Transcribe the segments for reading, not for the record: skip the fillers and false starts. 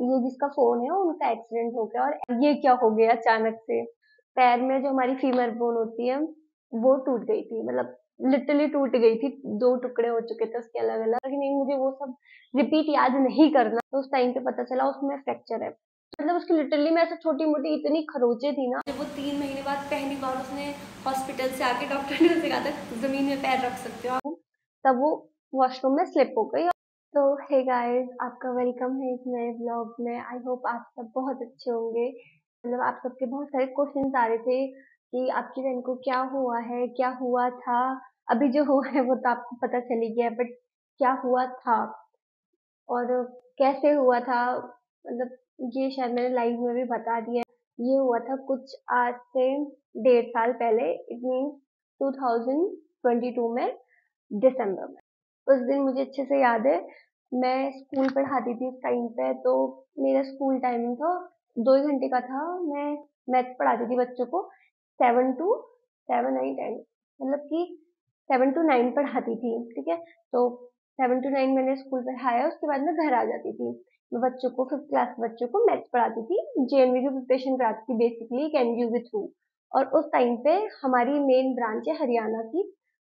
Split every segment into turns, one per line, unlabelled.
ये जिसका फोन है उनका एक्सीडेंट हो गया और ये क्या हो गया अचानक से। पैर में जो हमारी फीमर बोन होती है वो टूट गई थी, मतलब लिटरली टूट गई थी, दो टुकड़े हो चुके थे उसके अलग अलग। लेकिन नहीं, मुझे वो सब रिपीट याद नहीं करना। तो उस टाइम पे पता चला उसमें फ्रैक्चर है। मतलब उसकी लिटरली में ऐसे छोटी मोटी इतनी खरोचे थी ना।
जब वो 3 महीने बाद पहली बार उसने हॉस्पिटल से आके डॉक्टर ने उसे कहा था जमीन में पैर रख सकते हो आप।
तब वो वॉशरूम में स्लिप हो गई। तो हे गाइस, आपका वेलकम है इस नए व्लॉग में। आई होप आप सब बहुत अच्छे होंगे। मतलब आप सबके बहुत सारे क्वेश्चंस आ रहे थे कि आपकी बहन को क्या हुआ है, क्या हुआ था। अभी जो हुआ है वो तो आपको पता चल ही गया, बट क्या हुआ था और कैसे हुआ था, मतलब ये शायद मैंने लाइव में भी बता दिया। ये हुआ था कुछ आज से 1.5 साल पहले, इट मीन्स 2022 में, दिसंबर में। उस दिन मुझे अच्छे से याद है, मैं स्कूल पढ़ाती थी उस टाइम पे। तो मेरा स्कूल टाइमिंग था 2 ही घंटे का था। मैं मैथ्स पढ़ाती थी बच्चों को, 7 to 9 मतलब कि 7 to 9 पढ़ाती थी, ठीक है। तो 7 to 9 मैंने स्कूल पढ़ाया, उसके बाद मैं घर आ जाती थी। मैं बच्चों को 5th क्लास बच्चों को मैथ्स पढ़ाती थी, जेएनवी की प्रिपरेशन कराती थी बेसिकली एक एनजीओ के थ्रू। और उस टाइम पे हमारी मेन ब्रांच है हरियाणा की।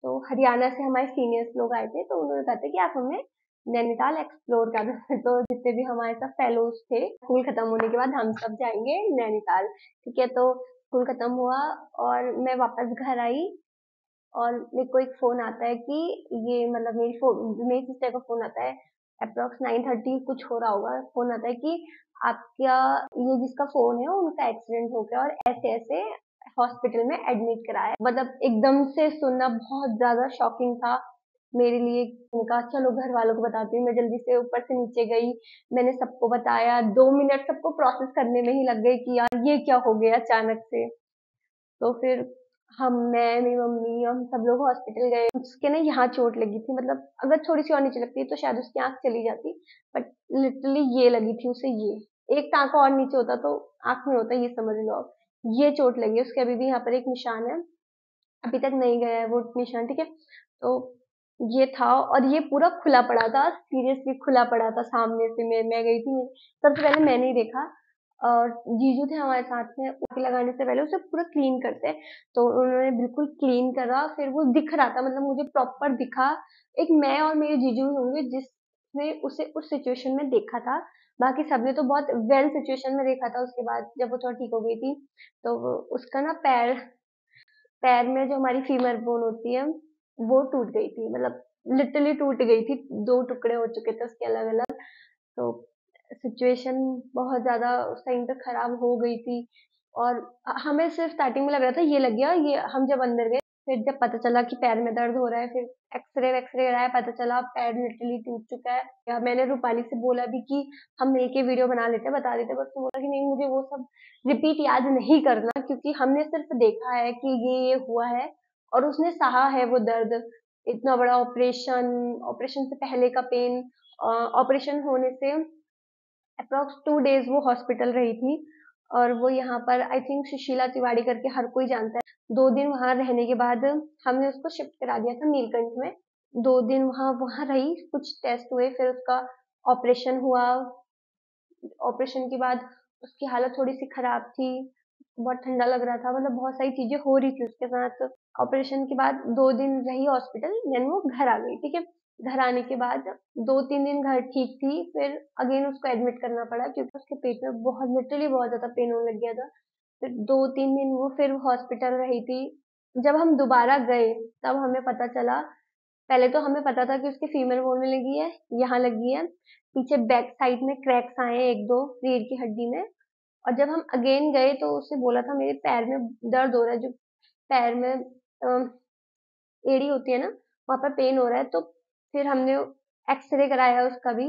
तो हरियाणा से हमारे सीनियर्स लोग आए थे, तो उन्होंने कहा था कि आप हमें नैनीताल एक्सप्लोर कर दो। तो जितने भी हमारे साथ फेलोज थे, स्कूल खत्म होने के बाद हम सब जाएंगे नैनीताल, ठीक है। तो स्कूल खत्म हुआ और मैं वापस घर आई और मेरे को एक फोन आता है कि ये, मतलब मेरी सिस्टर का फोन आता है। अप्रोक्स 9:30 कुछ हो रहा होगा, फोन आता है कि आपका ये जिसका फोन है उनका एक्सीडेंट हो गया और ऐसे ऐसे हॉस्पिटल में एडमिट कराया। मतलब एकदम से सुनना बहुत ज्यादा शॉकिंग था मेरे लिए। मैंने कहा चलो घर वालों को बताती हूँ। मैं जल्दी से ऊपर से नीचे गई, मैंने सबको बताया। 2 मिनट सबको प्रोसेस करने में ही लग गए कि यार ये क्या हो गया अचानक से। तो फिर मैं, मेरी मम्मी, हम सब लोग हॉस्पिटल गए। उसके ना यहाँ चोट लगी थी, मतलब अगर थोड़ी सी और नीचे लगती तो शायद उसकी आंख चली जाती, बट लिटरली ये लगी थी उसे। ये एक टाँका और नीचे होता तो आंख में होता, ये समझ लो आप। ये चोट लगी है उसके, अभी भी यहाँ पर एक निशान है, अभी तक नहीं गया है वो निशान, ठीक है। तो ये था और ये पूरा खुला पड़ा था, सीरियसली खुला पड़ा था सामने से। मैं गई थी, सबसे पहले मैंने ही देखा। और जीजू थे हमारे साथ में, उनके लगाने से पहले उसे पूरा क्लीन करते हैं। तो उन्होंने बिल्कुल क्लीन करा, फिर वो दिख रहा था, मतलब मुझे प्रॉपर दिखा। एक मैं और मेरे जीजू ही होंगे जिसने उसे उस सिचुएशन में देखा था। बाकी सबने तो बहुत वेल सिचुएशन में देखा था उसके बाद, जब वो थोड़ा ठीक हो गई थी। तो उसका ना पैर पैर में जो हमारी फीमर बोन होती है वो टूट गई थी, मतलब लिटरली टूट गई थी, दो टुकड़े हो चुके थे उसके अलग अलग। तो सिचुएशन बहुत ज्यादा उस टाइम पे खराब हो गई थी। और हमें सिर्फ स्टार्टिंग में लग रहा था ये लग गया, ये हम जब अंदर गए फिर जब पता चला कि पैर में दर्द हो रहा है, फिर एक्सरे कराया, पता चला पैर लिटरली टूट चुका है। या मैंने रूपाली से बोला भी कि हम मिलके वीडियो बना लेते, बता देते, बट उसने बोला कि नहीं, मुझे वो सब रिपीट याद नहीं करना, क्योंकि हमने सिर्फ देखा है कि ये हुआ है और उसने सहा है वो दर्द। इतना बड़ा ऑपरेशन, ऑपरेशन से पहले का पेन, ऑपरेशन होने से अप्रोक्स 2 डेज वो हॉस्पिटल रही थी। और वो यहाँ पर आई थिंक सुशीला तिवारी करके हर कोई जानता है। 2 दिन वहां रहने के बाद हमने उसको शिफ्ट करा दिया था नीलकंठ में। 2 दिन वहां वहां रही, कुछ टेस्ट हुए, फिर उसका ऑपरेशन हुआ। ऑपरेशन के बाद उसकी हालत थोड़ी सी खराब थी, बहुत ठंडा लग रहा था, मतलब बहुत सारी चीजें हो रही थी उसके साथ। ऑपरेशन के बाद 2 दिन रही हॉस्पिटल, देन वो घर आ गई, ठीक है। घर आने के बाद 2-3 दिन घर ठीक थी, फिर अगेन उसको एडमिट करना पड़ा क्योंकि उसके पेट में बहुत, लिटरली बहुत ज्यादा पेन होने लग गया था। फिर 2-3 दिन वो फिर हॉस्पिटल रही थी। जब हम दोबारा गए तब हमें पता चला, पहले तो हमें पता था कि उसके फीमर बोन में लगी है, यहाँ लगी है, पीछे बैक साइड में क्रैक्स आए हैं 1-2 रीढ़ की हड्डी में। और जब हम अगेन गए तो उसने बोला था मेरे पैर में दर्द हो रहा है, जो पैर में एड़ी होती है ना, वहां पर पेन हो रहा है। तो फिर हमने एक्सरे कराया उसका भी,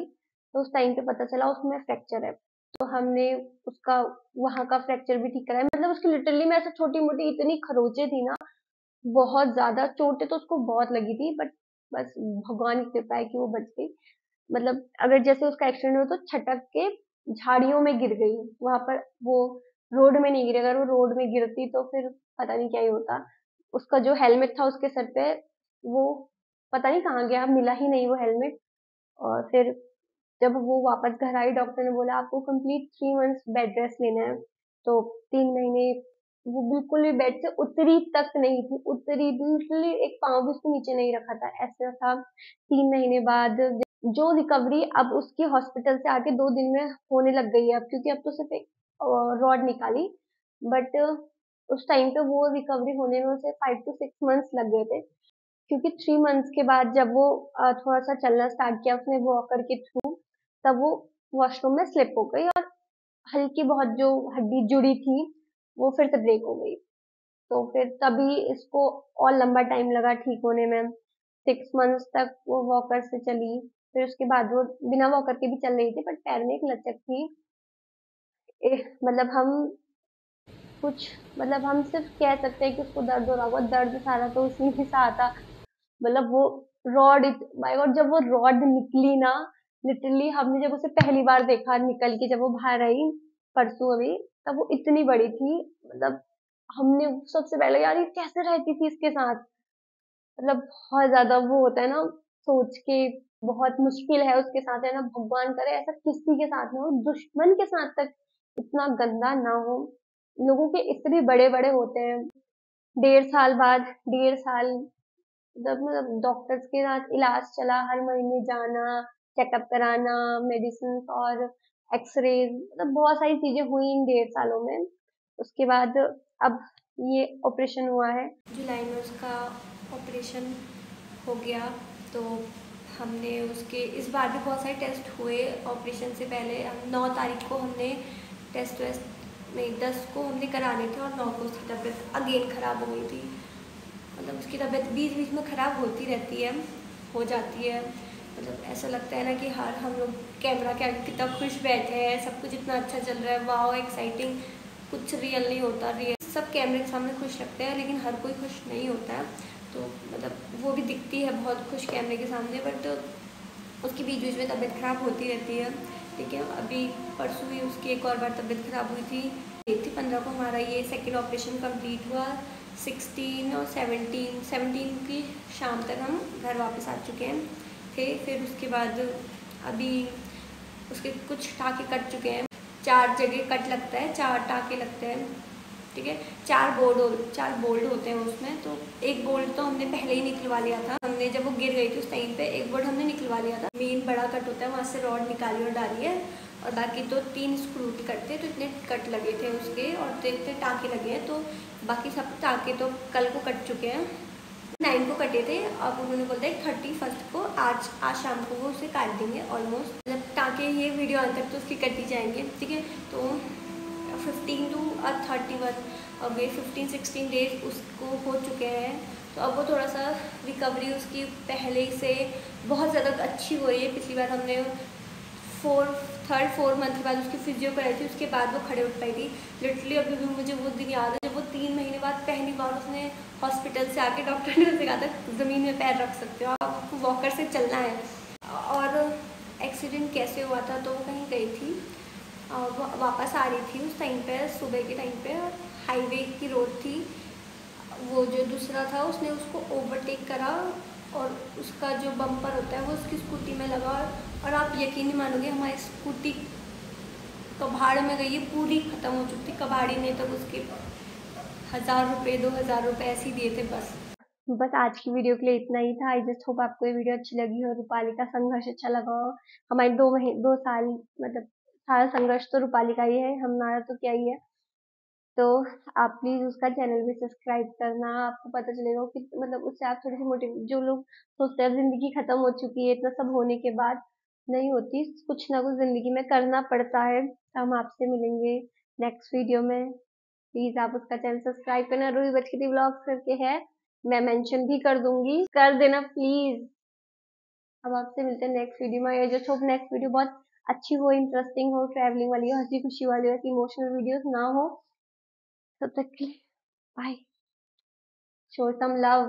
तो उस टाइम पे पता चला उसमें फ्रैक्चर है। तो हमने उसका वहां का फ्रैक्चर भी ठीक कराया। मतलब उसकी लिटरली में ऐसे छोटी मोटी इतनी खरोचे थी ना, बहुत ज्यादा चोटें तो उसको बहुत लगी थी, बट बस भगवान की कृपा है कि वो बच गई। मतलब अगर जैसे उसका एक्सीडेंट हो तो छटक के झाड़ियों में गिर गई वहां पर, वो रोड में नहीं गिरी। अगर वो रोड में गिरती तो फिर पता नहीं क्या ही होता। उसका जो हेलमेट था उसके सर पे, वो पता नहीं कहाँ गया, मिला ही नहीं वो हेलमेट। और फिर जब वो वापस घर आई, डॉक्टर ने बोला आपको कंप्लीट 3 मंथ्स बेड रेस्ट लेना है। तो 3 महीने वो बिल्कुल भी बेड से उतरी तक नहीं थी, उतरी बिल्कुल एक पाँव भी उसको नीचे नहीं रखा था, ऐसा था। 3 महीने बाद जो रिकवरी अब उसकी हॉस्पिटल से आके 2 दिन में होने लग गई है अब, क्योंकि अब तो सिर्फ एक रॉड निकाली, बट उस टाइम पे वो रिकवरी होने में उसे 5 to 6 मंथ्स लग गए थे, क्योंकि 3 मंथ्स के बाद जब वो थोड़ा सा चलना स्टार्ट किया उसने वॉकर के थ्रू, तब वो वॉशरूम में स्लिप हो गई और हल्की बहुत जो हड्डी जुड़ी थी वो फिर से ब्रेक हो गई। तो फिर तभी इसको और लंबा टाइम लगा ठीक होने में, 6 मंथ्स तक वो वॉकर से चली। फिर उसके बाद वो बिना वॉकर के भी चल रही थी, बट पैर में एक लचक थी। मतलब हम कुछ मतलब हम सिर्फ कह सकते हैं कि उसको दर्द हो रहा होगा, दर्द सारा तो उसी में से आता। मतलब वो रॉड, माय गॉड, जब वो रॉड निकली ना, लिटरली हमने जब उसे पहली बार देखा निकल के, जब वो बाहर आई परसों अभी, तब वो इतनी बड़ी थी। मतलब हमने सबसे पहले, यार ये कैसे रहती थी इसके साथ, मतलब बहुत ज्यादा वो होता है ना, सोच के बहुत मुश्किल है उसके साथ, है ना, भगवान करे ऐसा किसी के साथ ना हो, दुश्मन के साथ तक इतना गंदा ना हो। लोगों के इतने बड़े बड़े होते हैं, 1.5 साल बाद, 1.5 साल जब मतलब डॉक्टर्स के साथ इलाज चला, हर महीने जाना, चेकअप कराना, मेडिसिन और एक्सरेज, मतलब बहुत सारी चीजें हुई इन 1.5 सालों में। उसके बाद अब ये ऑपरेशन हुआ है।
जुलाई में उसका ऑपरेशन हो गया। तो हमने उसके इस बार भी बहुत सारे टेस्ट हुए ऑपरेशन से पहले। हम 9 तारीख को हमने टेस्ट वेस्ट में 10 को हमने कराने थे और 9 को उसकी तबीयत अगेन ख़राब हो गई थी। मतलब उसकी तबीयत बीच बीच में ख़राब होती रहती है, हो जाती है। मतलब ऐसा लगता है ना कि हर हम लोग कैमरा के आगे कितना खुश बैठे हैं, सब कुछ इतना अच्छा चल रहा है, वाओ एक्साइटिंग, कुछ रियल नहीं होता। रियल सब कैमरे के सामने खुश लगते हैं, लेकिन हर कोई खुश नहीं होता है। तो मतलब वो भी दिखती है बहुत खुश कैमरे के सामने, बट उसकी बीच बीच में तबीयत ख़राब होती रहती है। ठीक है, अभी परसों ही उसकी एक और बार तबीयत ख़राब हुई थी। 15 को हमारा ये सेकेंड ऑपरेशन कंप्लीट हुआ। 16 और 17 की शाम तक हम घर वापस आ चुके हैं थे। फिर उसके बाद अभी उसके कुछ टाँके कट चुके हैं, 4 जगह कट लगता है, 4 टाँके लगते हैं। ठीक है, 4 बोल्ट होते हैं उसमें। तो एक बोल्ट तो हमने पहले ही निकलवा लिया था, हमने जब वो गिर गई थी उस टाइम पे एक बोल्ट हमने निकलवा लिया था। मेन बड़ा कट होता है, वहाँ से रॉड निकाली और डाली है, और बाकी तो 3 स्क्रू के कट थे, तो इतने कट लगे थे उसके, और इतने टाँके लगे हैं। तो बाकी सब टाँके तो कल को कट चुके हैं, 9 को कटे थे। अब उन्होंने बोला था 31 को आज शाम को वो उसे काट देंगे ऑलमोस्ट। मतलब टाँके ये वीडियो आने तक तो उसकी कटी जाएंगे। ठीक है, तो 15 to 31 अब ये 15-16 डेज उसको हो चुके हैं। तो अब वो थोड़ा सा रिकवरी उसकी पहले से बहुत ज़्यादा अच्छी हो रही है। पिछली बार हमने 4 मंथ के बाद उसकी फिजियो कराई थी, उसके बाद वो खड़े उठ पाई थी। लिटरली अभी भी मुझे वो दिन याद है जब वो 3 महीने बाद पहली बार उसने हॉस्पिटल से आके डॉक्टर ने उसे कहा था ज़मीन में पैर रख सकते हो, आपको वॉकर से चलना है। और एक्सीडेंट कैसे हुआ था, तो वो कहीं गई थी, वो वापस आ रही थी उस टाइम पे, सुबह के टाइम पे, हाईवे की रोड थी। वो जो दूसरा था उसने उसको ओवरटेक करा और उसका जो बम्पर होता है वो उसकी स्कूटी में लगा, और आप यकीन नहीं मानोगे हमारी स्कूटी कबाड़ में गई है, पूरी ख़त्म हो चुकी थी। कबाड़ी ने तो उसके 1000 रुपये 2000 रुपये ऐसे ही दिए थे बस।
बस आज की वीडियो के लिए इतना ही था। आई जस्ट होप आपको ये वीडियो अच्छी लगी हो, रूपाली का संघर्ष अच्छा लगा हो। हमारे 2 साल मतलब सारा संघर्ष तो रूपाली का ही है, हमारा तो क्या ही है। तो आप प्लीज उसका चैनल भी सब्सक्राइब करना, आपको पता चलेगा कि मतलब उससे आप थोड़ी सी मोटिव, जो लोग सोचते हैं जिंदगी खत्म हो चुकी है इतना सब होने के बाद, नहीं होती, कुछ ना कुछ जिंदगी में करना पड़ता है। तो हम आपसे मिलेंगे नेक्स्ट वीडियो में। प्लीज आप उसका चैनल सब्सक्राइब करना, रूही बचकती व्लॉग्स करके है, मैं मेंशन भी कर दूंगी, कर देना प्लीज। अब आपसे मिलते हैं नेक्स्ट वीडियो में। जो होप नेक्स्ट वीडियो बहुत अच्छी हो, इंटरेस्टिंग हो, ट्रैवलिंग वाली हो, हंसी खुशी वाली हो, ऐसी इमोशनल वीडियोस ना हो। तब तक के लिए बाय, शो सम लव।